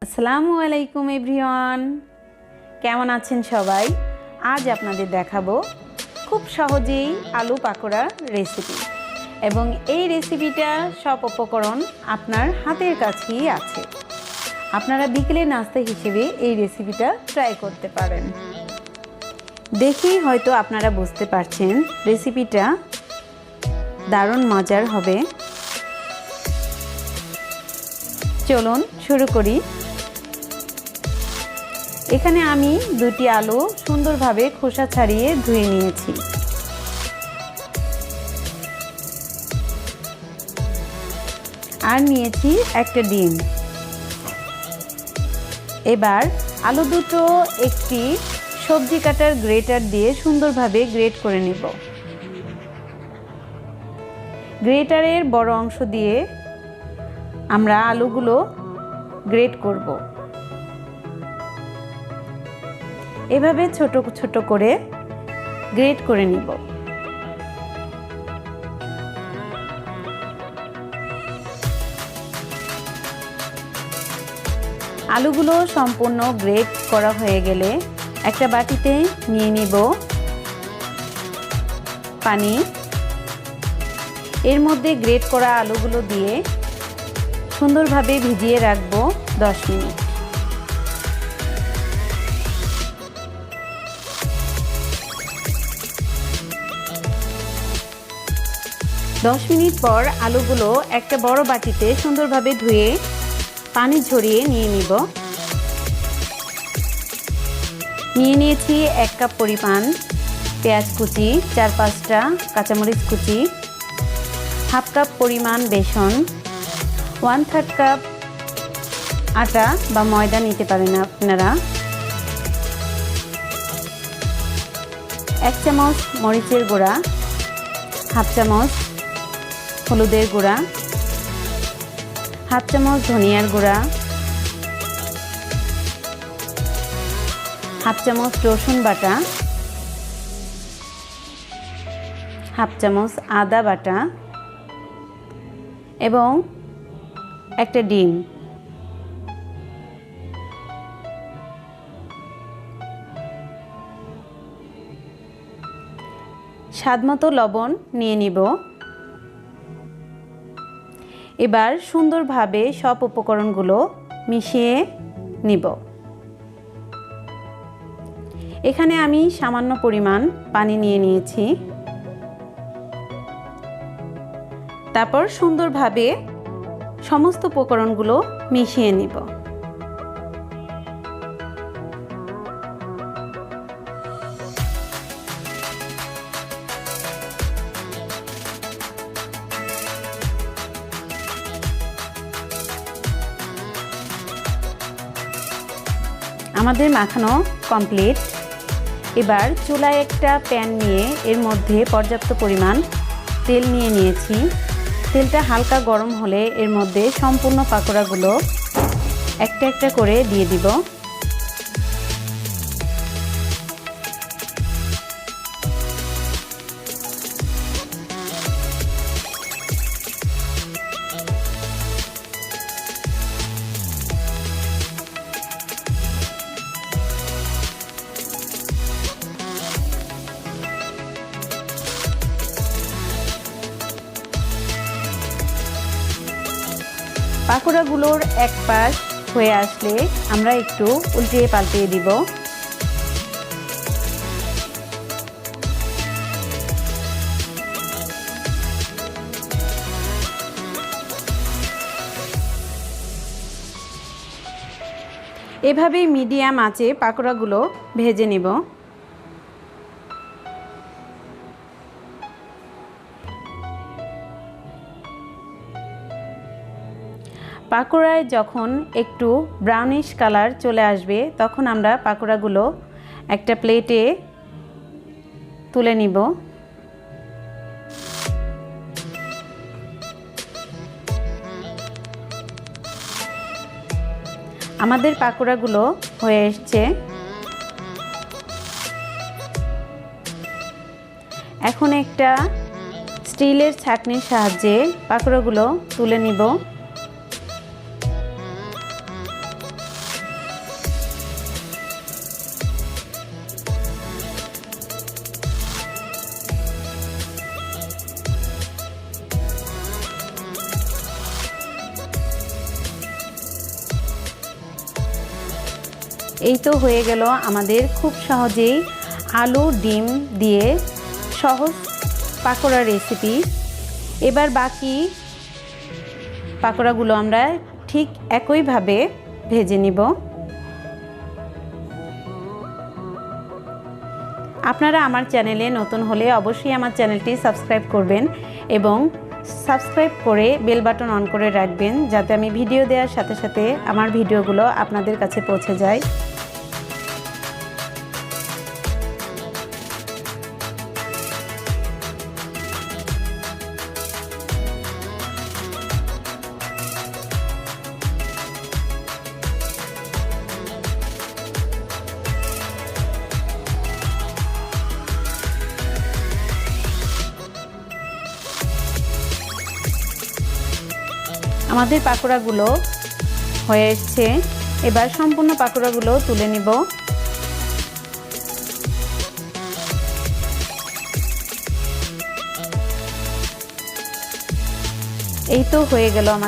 আসসালামু আলাইকুম এভরিওয়ান, কেমন আছেন সবাই? আজ আপনাদের দেখাবো খুব সহজেই আলু পাকোড়া রেসিপি। এবং এই রেসিপিটা সব উপকরণ আপনার হাতের কাছেই আছে। আপনারা বিকেলে নাস্তা হিসেবে এই রেসিপিটা ট্রাই করতে পারেন। দেখেই হয়তো আপনারা বুঝতে পারছেন রেসিপিটা দারুণ মজার হবে। চলুন শুরু করি। এখানে আমি দুটি আলু সুন্দরভাবে খোসা ছাড়িয়ে ধুয়ে নিয়েছি। আর নিয়েছি একটা ডিম। এবার আলু দুটো একটি সবজি কাটার গ্রেটার দিয়ে সুন্দরভাবে গ্রেট করে নেব। গ্রেটারের বড় অংশ দিয়ে আমরা আলুগুলো গ্রেট করব। এভাবে ছোট ছোট করে গ্রেট করে নিব। আলুগুলো সম্পূর্ণ গ্রেট করা হয়ে গেলে একটা বাটিতে নিয়ে নিব পানি। এর মধ্যে গ্রেট করা আলুগুলো দিয়ে সুন্দরভাবে ভিজিয়ে রাখবো 10 মিনিট। দশ মিনিট পর আলুগুলো একটা বড় বাটিতে সুন্দরভাবে ধুয়ে পানি ঝরিয়ে নিয়ে নিব। নিয়ে নিয়েছি 1 কাপ পরিমাণ পেঁয়াজ কুচি, 4-5টা কাঁচামরিচ কুচি, হাফ কাপ পরিমাণ বেসন, 1/3 কাপ আটা বা ময়দা নিতে পারেন আপনারা, 1 চামচ মরিচের গুঁড়া, হাফ চামচ হলুদের গুঁড়া, হাফ চামচ ধনিয়ার গুঁড়া, হাফ চামচ রসুন বাটা, হাফ চামচ আদা বাটা এবং একটা ডিম। স্বাদমতো লবণ নিয়ে নিব। এবার সুন্দরভাবে সব উপকরণগুলো মিশিয়ে নিব। এখানে আমি সামান্য পরিমাণ পানি নিয়ে নিয়েছি। তারপর সুন্দরভাবে সমস্ত উপকরণগুলো মিশিয়ে নিব। আমাদের মাখানো কমপ্লিট। এবার চুলায় একটা প্যান নিয়ে এর মধ্যে পর্যাপ্ত পরিমাণ তেল নিয়ে নিয়েছি। তেলটা হালকা গরম হলে এর মধ্যে সম্পূর্ণ পাকোড়াগুলো একটা একটা করে দিয়ে দিব। পাকোড়াগুলোর এক পাশ হয়ে আসলে আমরা একটু উল্টিয়ে পাল্টিয়ে দিব। এভাবেই মিডিয়াম আঁচে পাকোড়াগুলো ভেজে নেব। পাকোড়ায় যখন একটু ব্রাউনিশ কালার চলে আসবে তখন আমরা পাকোড়াগুলো একটা প্লেটে তুলে নিব। আমাদের পাকোড়াগুলো হয়ে এসছে। এখন একটা স্টিলের ছাঁকনির সাহায্যে পাকোড়াগুলো তুলে নিব। এই তো হয়ে গেল আমাদের খুব সহজেই আলু ডিম দিয়ে সহজ পাকোড়া রেসিপি। এবার বাকি পাকোড়াগুলো আমরা ঠিক একইভাবে ভেজে নিব। আপনারা আমার চ্যানেলে নতুন হলে অবশ্যই আমার চ্যানেলটি সাবস্ক্রাইব করবেন এবং সাবস্ক্রাইব করে বেল বাটন অন করে রাখবেন, যাতে আমি ভিডিও দেওয়ার সাথে সাথে আমার ভিডিওগুলো আপনাদের কাছে পৌঁছে যায়। আমাদের পাকোড়াগুলো হয়ে এসেছে। এবার সম্পূর্ণ পাকোড়াগুলো তুলে নিব। এই তো হয়ে গেল আমাদের